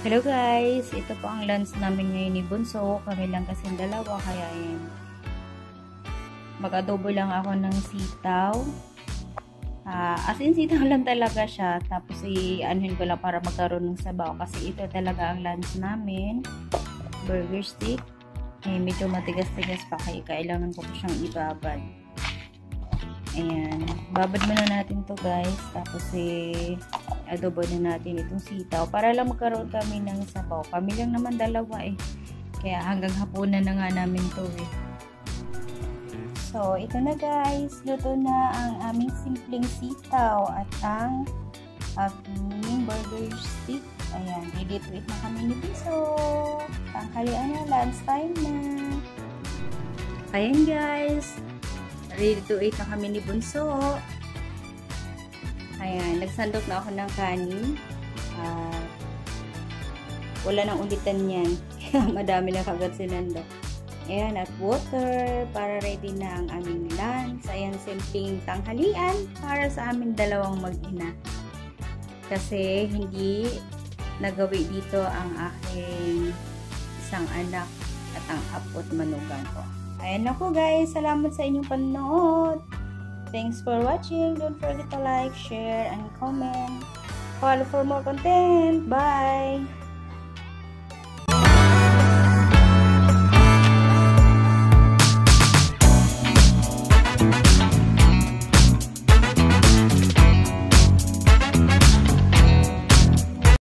Hello guys, ito po ang lunch namin ngayon ni Bunso. Kami lang kasing dalawa, kaya yan. Mag-adobo lang ako ng sitaw. As in sitaw lang talaga siya. Tapos i-anuhin ko lang para magkaroon ng sabaw. Kasi ito talaga ang lunch namin. Burger stick. Medyo matigas-tigas pa kaya kailangan ko siyang ibabad. Ayan. Babad muna natin to guys. Tapos adobo na natin itong sitaw para lang magkaroon kami ng sabaw. Kami lang naman dalawa kaya hanggang hapunan na nga namin to So, ito na guys. Luto na ang aming simpleng sitaw at ang aking burger stick. Ayan. Ready to eat na kami ni Bunso. Tanghalian na. Lunch time na. Ayan guys. Ready to eat na kami ni Bunso. Ayan, nagsandok na ako ng kanin. Wala nang ulitan yan. Madami lang kagad sinandok. Ayan, at water para ready na ang aming lunch. Ayan, simpleng tanghalian para sa aming dalawang mag-ina. Kasi hindi nagawi dito ang aking isang anak at ang apo't manugang ko. Ayan ako guys, salamat sa inyong panonood. Thanks for watching. Don't forget to like, share, and comment. Follow for more content. Bye!